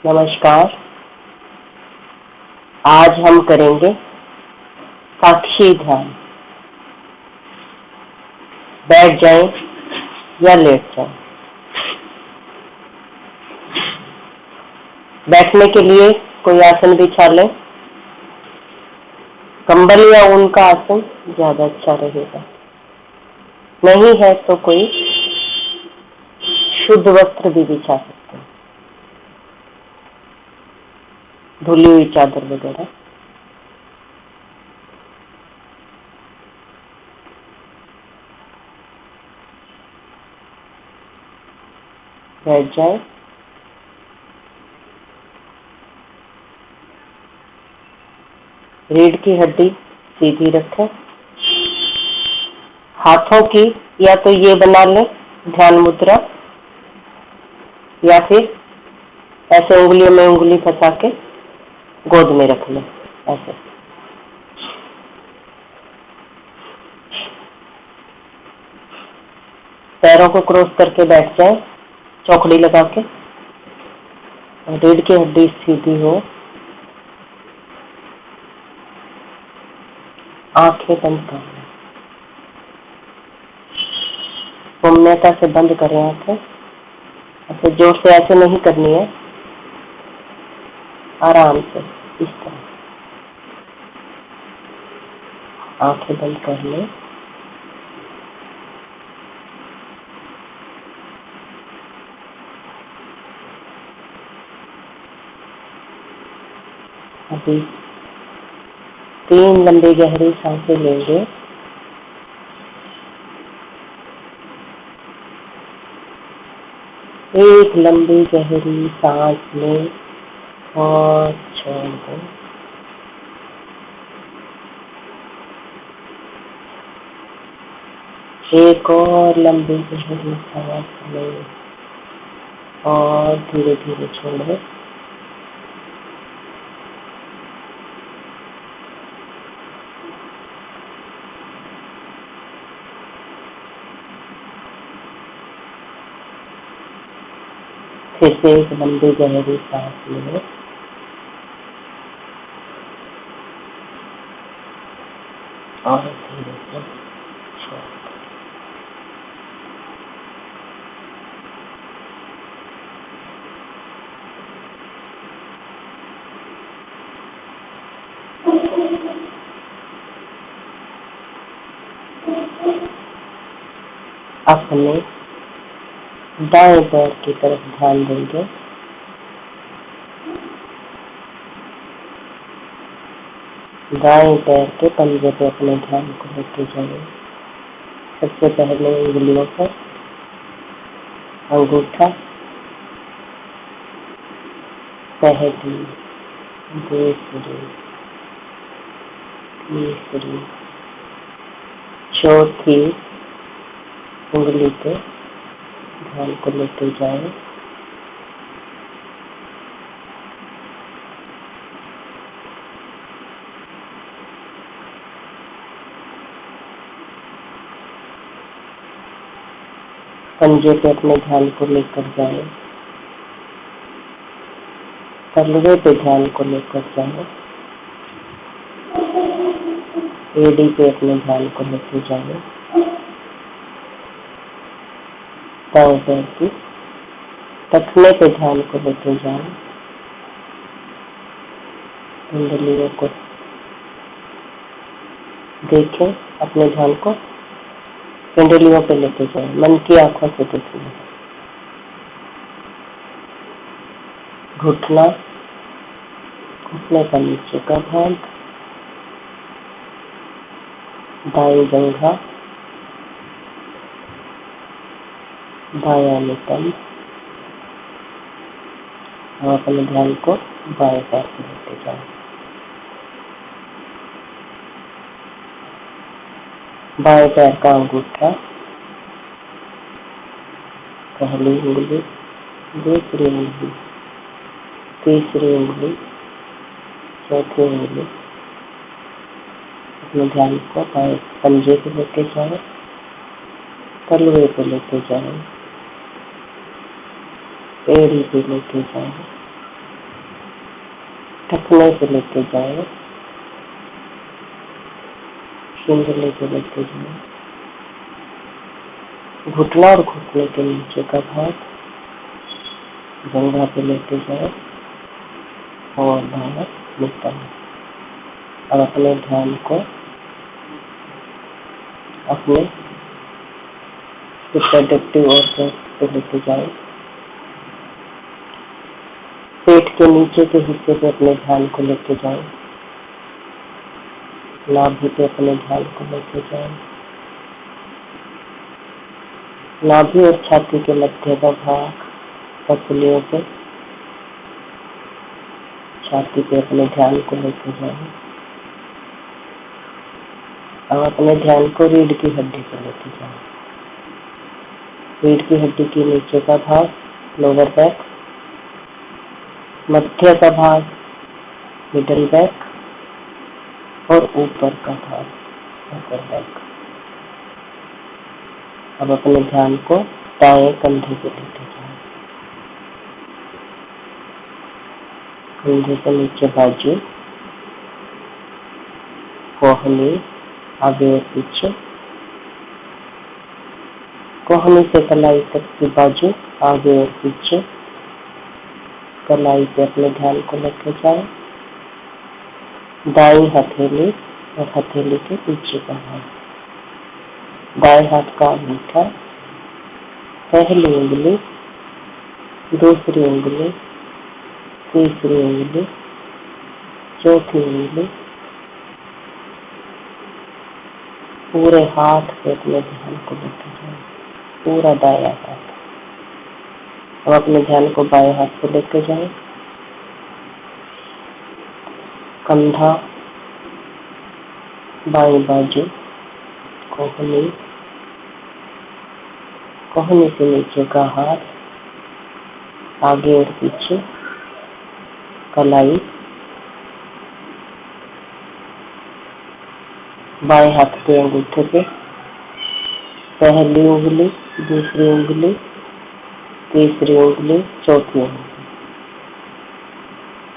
नमस्कार। आज हम करेंगे साक्षी ध्यान। बैठ जाएं या लेट जाएं। बैठने के लिए कोई आसन बिछा लें। कंबल या ऊन का आसन ज्यादा अच्छा रहेगा। नहीं है तो कोई शुद्ध वस्त्र भी बिछा सकते हैं, धुली हुई चादर वगैरह। बैठ जाए। रीढ़ की हड्डी सीधी रखें। हाथों की या तो ये बना लें ध्यान मुद्रा, या फिर ऐसे उंगलियों में उंगली फंसा के गोद में रख लें। ऐसे पैरों को क्रॉस करके बैठ जाए, चौकड़ी लगा के। रीढ़ की हड्डी सीधी हो, आंखें बंद कर लें। सौम्यता से बंद करें आंखें। ऐसे जोर से ऐसे नहीं करनी है, आराम से इस तरह आंखें बंद कर लें। अभी 3 लंबी गहरी सांसें लेंगे। एक लंबी गहरी सांस लें और छोड़ दें। एक और लंबी गहरी सांस लें और धीरे धीरे छोड़ें। फिर से एक लंबी गहरी सांस लें और धीरे से छोड़ दें। अपने दाएं पैर की तरफ ध्यान देंगे। दाएं पैर के पंजे पे अपने ध्यान को लेते जाएं। सबसे पहले उंगलियों पर अंगूठा, पहली, दूसरी, तीसरी, चौथी उंगली पे ध्यान को लेते जाएं। पंजे पे अपने ध्यान को लेकर जाएं। तलवे पे ध्यान को लेकर जाएं। एड़ी पे अपने ध्यान को लेते जाएं। दाएं पैर की टखने पे ध्यान को लेते जाएं। उंगलियों को देखें, अपने ध्यान को पिंडलियों पे लेते जाएं। मन की आंखों से देखें। घुटना, घुटने का नीचे का भाग, दाएं जंघा, बायां नितंब, और अपने ध्यान को बाएं पैर पे लेते जाएं। बाएं पैर का अंगूठा, पहली उंगली, दूसरी उंगली, तीसरी उंगली, चौथी उंगली, अपने ध्यान को बाएं पंजे पे लेते जाएं। तलवे पे लेते जाएं। एड़ी पे लेते जाएं। टखने से लेके जाए, पिंजले से लेके जाए, घुटना और घुटने के नीचे का भाग जंघा पे लेके जाए और बाहर निकल। अब अपने ध्यान को अपने रिप्रोडक्टिव ऑर्गन पे लेके जाए, पेट के नीचे के हिस्से पे अपने ध्यान को लेके जाए, नाभि पे अपने ध्यान को लेके जाए, नाभि और छाती के मध्य का भाग पसलियों पे, छाती पे अपने ध्यान को लेके जाए। अब अपने ध्यान को रीढ़ की हड्डी पे लेके जाए, रीढ़ की हड्डी के नीचे का भाग लोअर बैक, मध्य का भाग मिडल बैक और ऊपर का भाग अपर बैक। अब अपने ध्यान को दाएं कंधे पे लेके जाए, कंधे के नीचे बाजू, कोहनी आगे और पीछे, कोहनी से कलाई तक की बाजू आगे और पीछे, कलाई पे अपने ध्यान को लेके जाए, दाईं हथेली और हथेली के पीछे का भाग, दाएं हाथ का अंगूठा, पहली उंगली, दूसरी उंगली, तीसरी उंगली, चौथी उंगली, पूरे हाथ पे अपने ध्यान को लेके जाए, पूरा दायां हाथ। अब अपने ध्यान को बाएं हाथ पे लेके जाए, कंधा, बाईं बाजू, कोहनी, कोहनी से नीचे का हाथ आगे और पीछे, कलाई, बाएं हाथ के अंगूठे पे पहली उंगली, दूसरी उंगली, तीसरी उंगली, चौथी उंगली,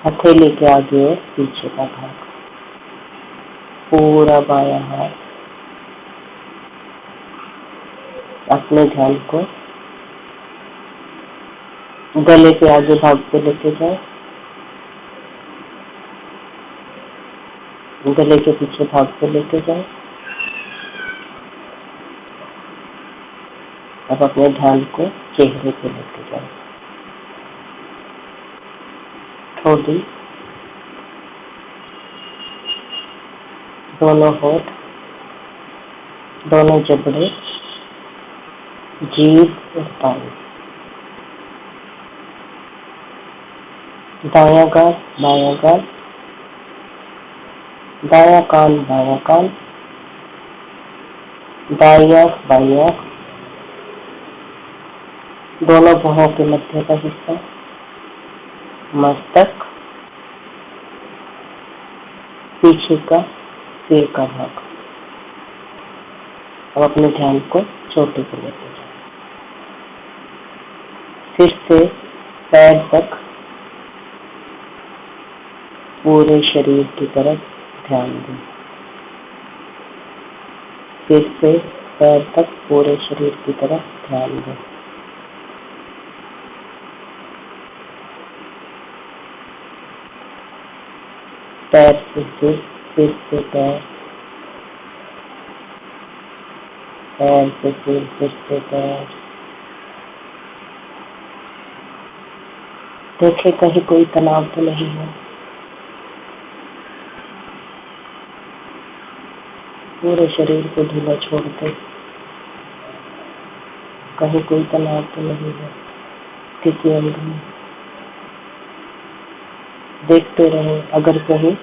हथेली के आगे और पीछे का भाग, पूरा बायां हाथ। अपने ध्यान को गले के आगे भाग पे लेके जाए, गले के पीछे भाग पे लेके जाए। अब अपने ध्यान को चेहरे पे लेके जाए, ठोड़ी, दोनों होठ, दोनों जबड़े, जीभ और तालू, दायां गाल, बायां गाल, दायां कान, बायां कान, दाईं आंख, बाईं आंख, दोनों भौहों के मध्य का हिस्सा, मस्तक, पीछे का सिर का भाग। अब अपने ध्यान को चोटी पे लेते जाए, सिर से पैर तक पूरे शरीर की तरफ ध्यान दें, सिर से पैर तक पूरे शरीर की तरफ ध्यान दें। पैर से सिर से पैर, पैर से सिर से पैर। देखे कहीं कोई तनाव तो नहीं है, पूरे शरीर को ढीला छोड़ते, कहीं कोई तनाव तो नहीं है किसी अंग में। देखते रहे, अगर कहीं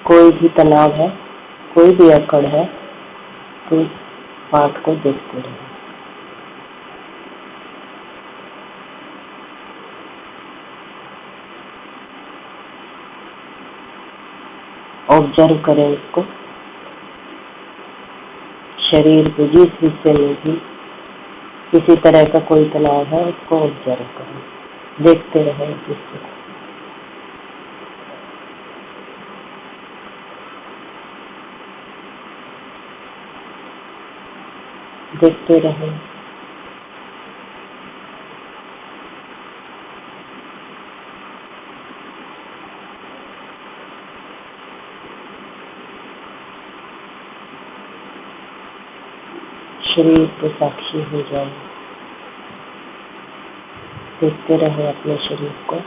कोई भी तनाव है, कोई भी अकड़ है, तो इस पाठ को देखते रहे। ऑब्जर्व करें इसको, शरीर के जिस हिस्से में भी किसी तरह का कोई तनाव है उसको ऑब्जर्व करें, देखते रहे इस हिस्से को। देखते रहे। शरीर के साक्षी हो जाए। देखते रहे अपने शरीर को।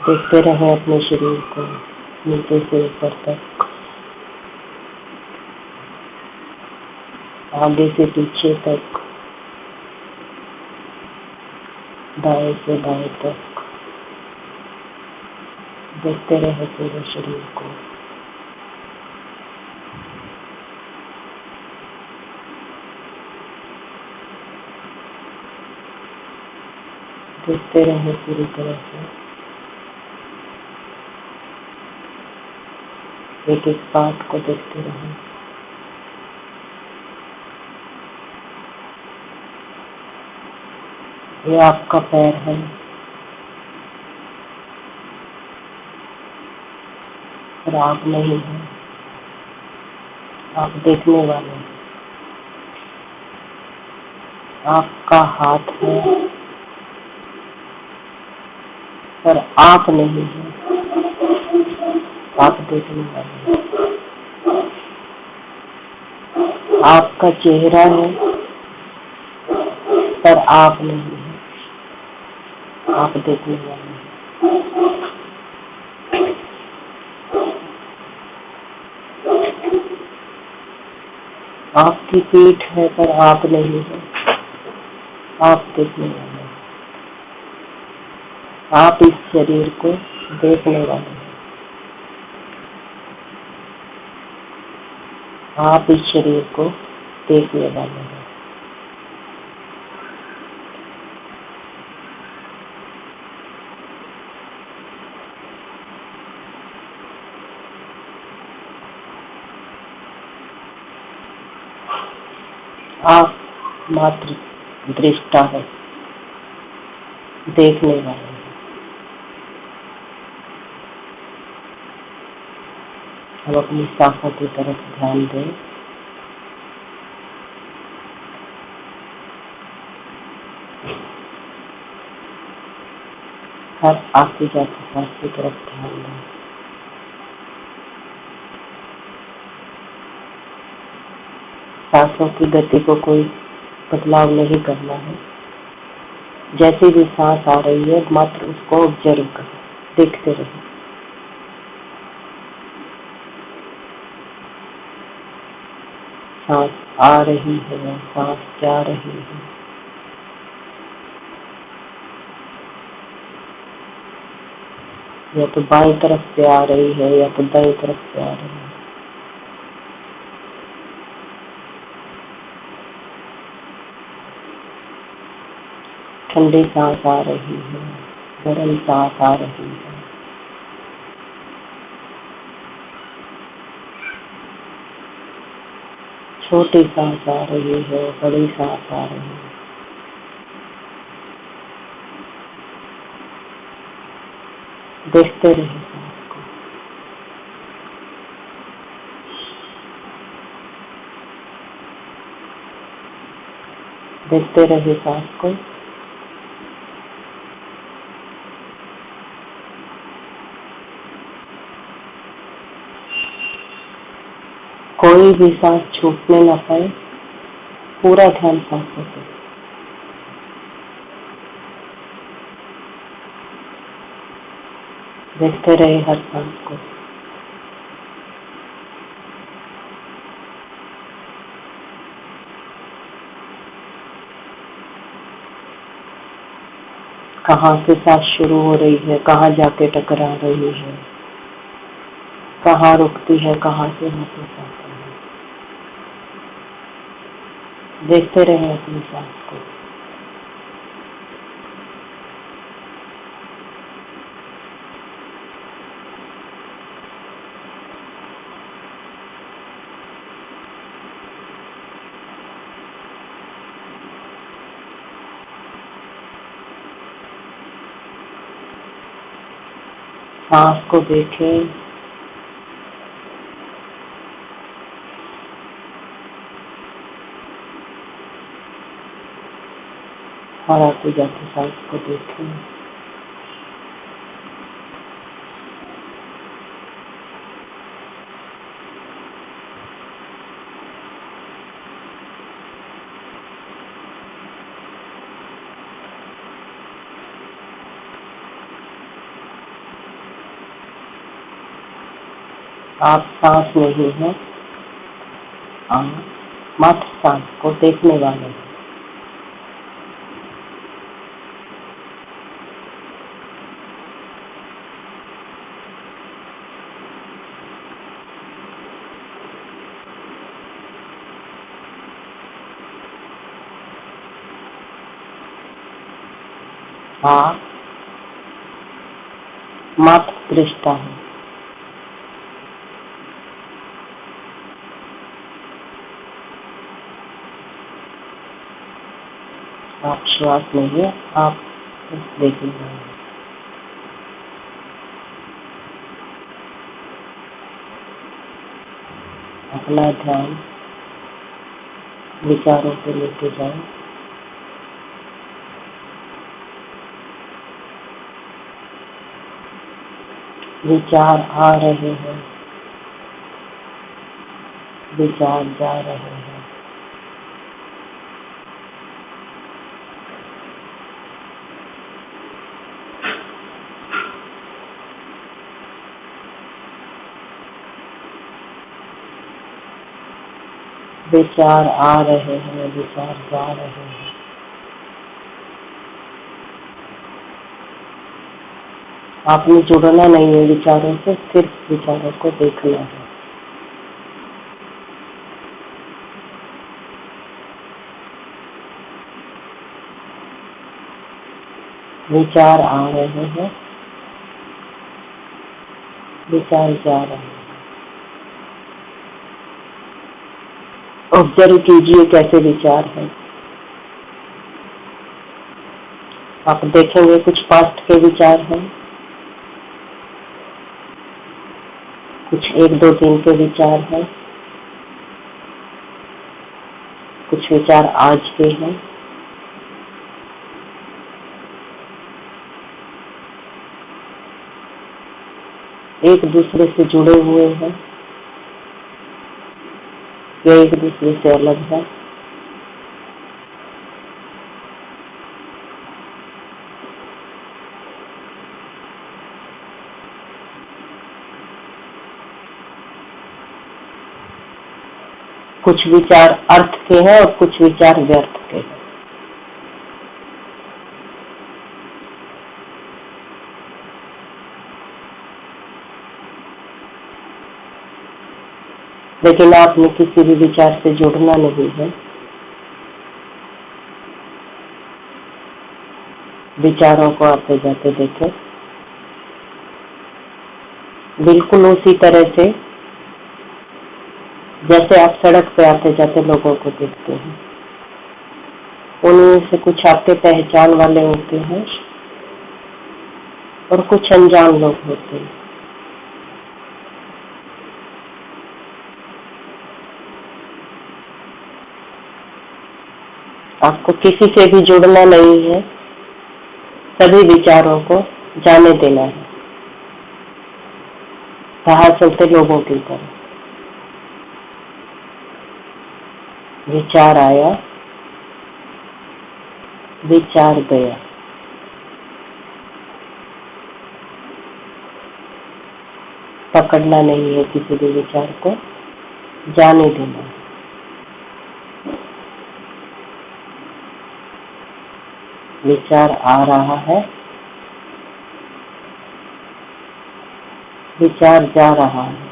देखते रहे अपने शरीर को नीचे से ऊपर तक, आगे से पीछे तक, दाएं से बाएं तक। देखते रहे पूरे शरीर को। देखते रहे पूरी तरह से, एक एक पार्ट को देखते रहे। ये आपका पैर है, पर आप नहीं है, आप देखने वाले हैं। आपका हाथ है, पर आप नहीं है, आप देखने वाले हैं। आपका चेहरा है, पर आप नहीं है, आप देखने वाले हैं। आपकी पीठ है, पर आप नहीं है, आप देखने वाले हैं। आप इस शरीर को देखने वाले हैं। आप इस शरीर को देखने वाले हैं। आप मात्र दृष्टा है, देखने वाले हैं। हम अपनी सांसों की तरफ ध्यान दें। हर आती जाती सांस की तरफ ध्यान दें। सांसों की गति को कोई बदलाव नहीं करना है। जैसे भी सांस आ रही है मात्र उसको ऑब्जर्व करें, देखते रहें। सांस आ रही है, सांस जा रही है। या तो बाईं तरफ से आ रही है या तो दाईं तरफ से आ रही है। ठंडी सांस आ रही है, गर्म सांस आ रही है। छोटी सांस आ रही है, बड़ी सांस आ रही है। देखते रहिए सांस को। देखते रहिए सांस को। कोई भी सांस छूटने न पाए, पूरा ध्यान सांसों पे। देखते रहे हर सांस को। कहाँ से सांस शुरू हो रही है, कहाँ जाके टकरा रही है, कहाँ रुकती है, कहाँ से वापस आती है। देखते रहे अपनी सांस को। सांस को देखें, और आते जाते सांस को देखें। आप सांस नहीं है, आप मात्र सांस को देखने वाले हैं। आप मात्र दृष्टा है। आप श्वास नहीं है, आप बस देखने वाले हैं। अपना ध्यान विचारों पे लेके जाए। विचार आ रहे हैं, विचार जा रहे हैं। विचार आ रहे हैं, विचार जा रहे हैं। आपने जुड़ना नहीं है विचारों से, सिर्फ विचारों को देखना है। विचार आ रहे हैं, विचार जा रहे हैं। ऑब्जर्व कीजिए कैसे विचार है। आप देखेंगे कुछ पास्ट के विचार हैं, कुछ 1-2 दिन के विचार हैं, कुछ विचार आज के हैं, एक दूसरे से जुड़े हुए हैं या एक दूसरे से अलग है। कुछ विचार अर्थ के हैं और कुछ विचार व्यर्थ के हैं। लेकिन आपने किसी भी विचार से जुड़ना नहीं है। विचारों को आते जाते देखें, बिल्कुल उसी तरह से जैसे आप सड़क पे आते जाते लोगों को देखते हैं। उनमें से कुछ आपके पहचान वाले होते हैं और कुछ अनजान लोग होते हैं। आपको किसी से भी जुड़ना नहीं है, सभी विचारों को जाने देना है, राह चलते लोगों की तरह। विचार आया, विचार गया। पकड़ना नहीं है किसी भी विचार को, जाने देना है। विचार आ रहा है, विचार जा रहा है।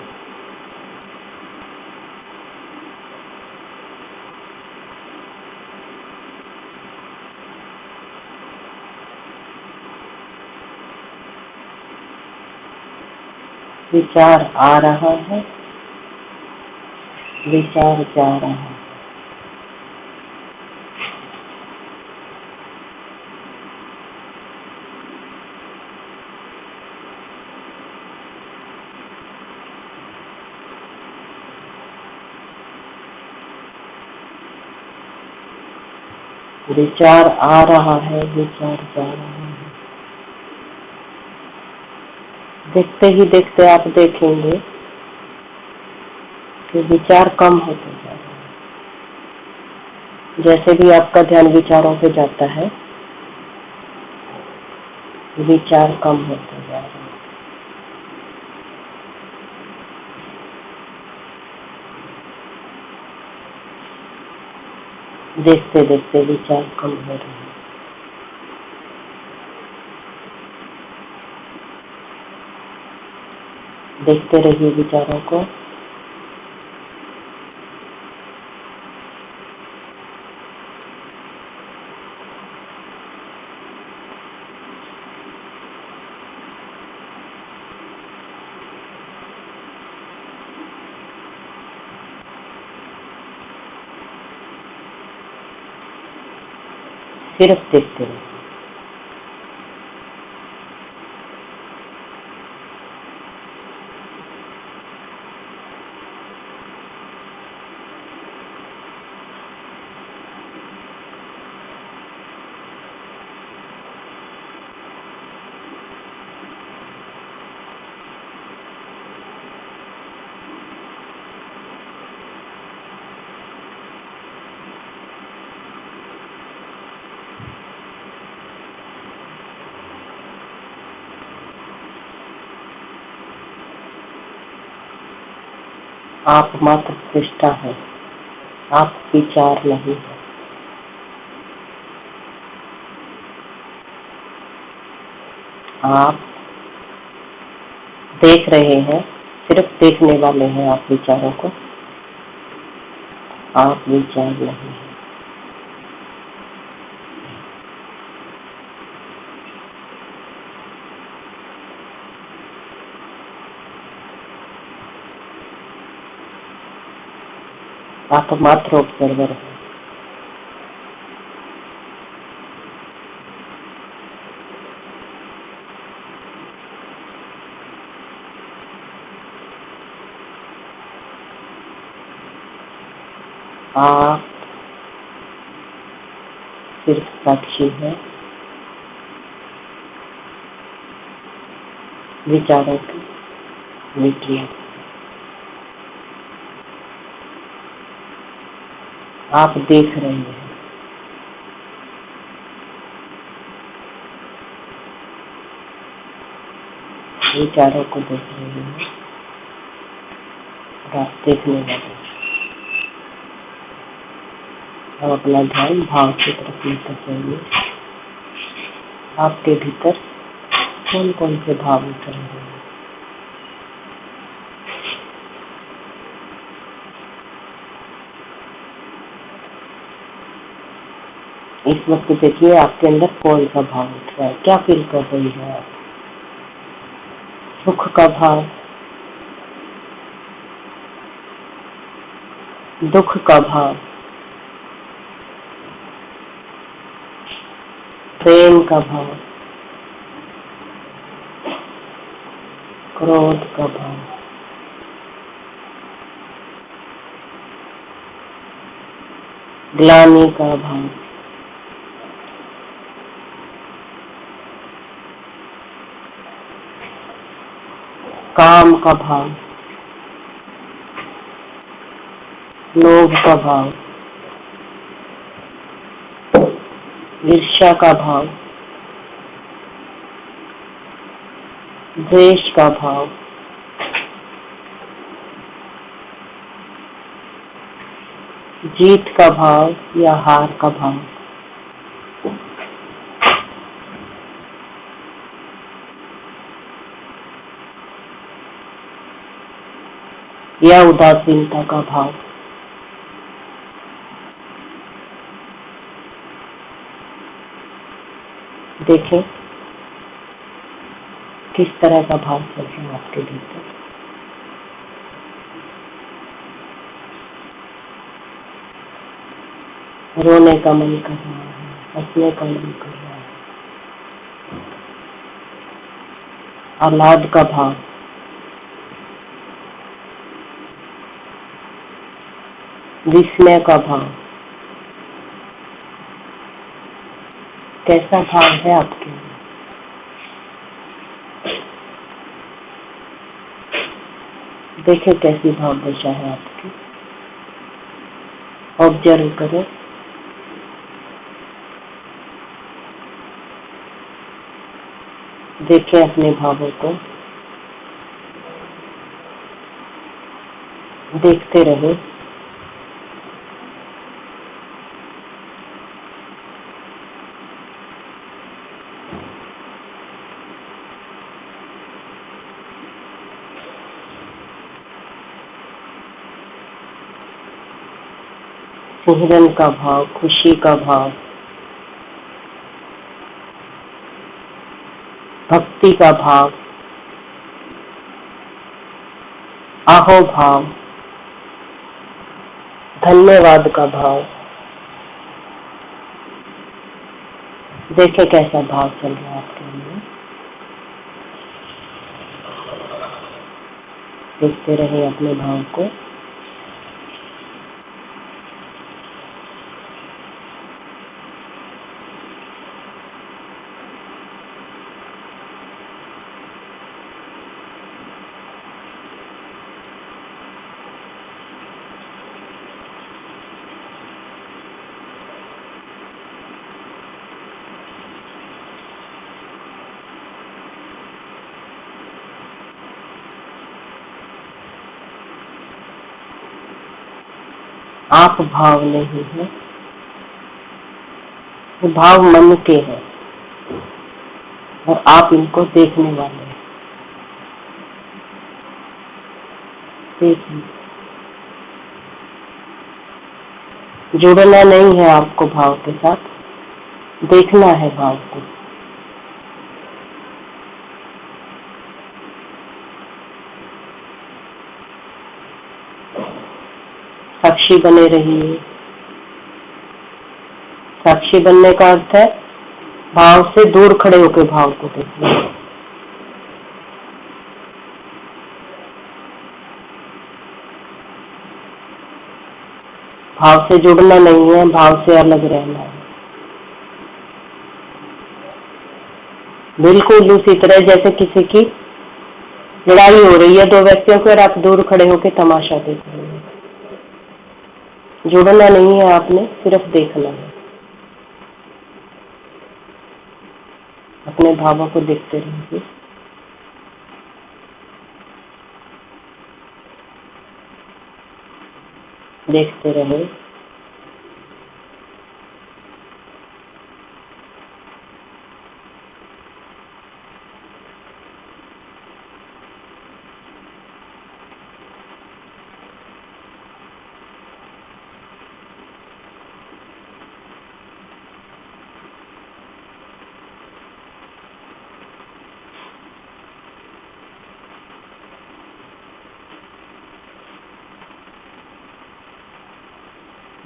विचार आ रहा है, विचार जा रहा है। विचार आ रहा है, विचार जा रहा है। देखते ही देखते आप देखेंगे कि विचार कम होते जा रहे हैं। जैसे भी आपका ध्यान विचारों पे जाता है, विचार कम होते जा रहे हैं। देखते देखते विचार कम हो रहे हैं। देखते रहिए विचारों को। सिर्फ देखते रहिए। आप मात्र सृष्टा है, आप विचार नहीं है। आप देख रहे हैं, सिर्फ देखने वाले हैं आप विचारों को। आप विचार नहीं है। आप मात्र ऑब्जर्वर हैं। आप सिर्फ साक्षी है विचारों की विक्रिया। आप देख रहे हैं, विचारों को देख रहे हैं और आप देखने वाले। और अपना ध्यान भाव की तरफ लेकर चाहिए। आपके भीतर कौन कौन से भाव उतर रहे हैं। इस वक्त देखिए आपके अंदर कौन सा भाव उठ रहा है, क्या फील कर रही है आप। सुख का भाव, दुख का भाव, प्रेम का भाव, क्रोध का भाव, ग्लानि का भाव, काम का भाव, लोभ का भाव, ईर्ष्या का भाव, द्वेष का भाव, जीत का भाव या हार का भाव, या उदासीनता का भाव। देखें किस तरह का भाव चल रहा है आपके भीतर। रोने का मन कर रहा है, हंसने का मन कर रहा है। आह्लाद का भाव, विस्मय का भाव, कैसा भाव है आपके लिए। देखें कैसी भाव दशा है आपकी, ऑब्जर्व करें। देखें अपने भावों को, देखते रहे। सिमरन का भाव, खुशी का भाव, भक्ति का भाव, आहो भाव, धन्यवाद का भाव। देखें कैसा भाव चल रहा है आपके लिए। देखते रहे अपने भाव को। आप भाव नहीं है, वो भाव मन के हैं और आप इनको देखने वाले हैं। देखिए, जुड़ना नहीं है आपको भाव के साथ, देखना है भाव को। साक्षी बने रहिए। साक्षी बनने का अर्थ है भाव से दूर खड़े होकर भाव को देखना। भाव से जुड़ना नहीं है, भाव से अलग रहना है। बिल्कुल उसी तरह जैसे किसी की लड़ाई हो रही है दो व्यक्तियों की और आप दूर खड़े होकर तमाशा देख रहे हैं। जुड़ना नहीं है आपने, सिर्फ देखना है। अपने भावों को देखते रहिए। देखते रहे।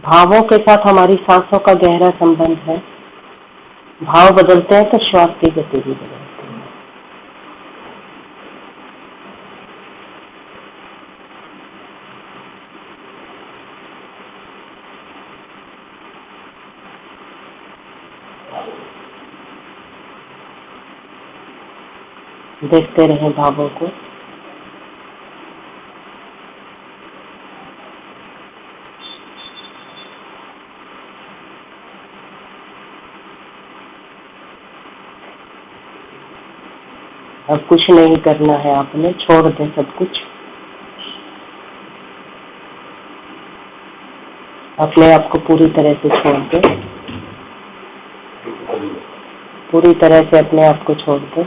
भावों के साथ हमारी सांसों का गहरा संबंध है। भाव बदलते हैं तो श्वास की गति भी बदलती है। देखते रहें भावों को। अब कुछ नहीं करना है आपने, छोड़ दें सब कुछ। अपने आप को पूरी तरह से छोड़ दें। पूरी तरह से अपने आप को छोड़ दें।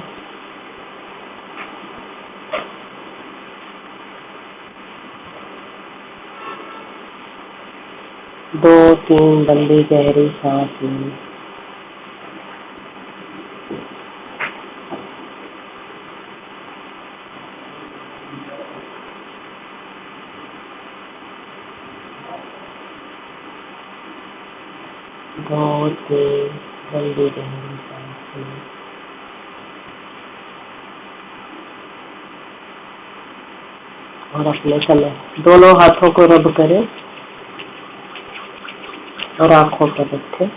दो तीन लंबी गहरी सांस लें। बहुत तेज लंबी गहरी सांस लें। और अपने समय दोनों हाथों को रब करें और आंखों पर रखें।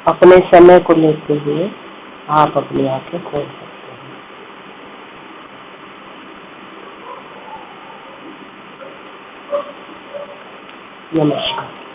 अपने समय को लेते हुए आप अपनी आंखें खोल सकते हैं। नमस्कार।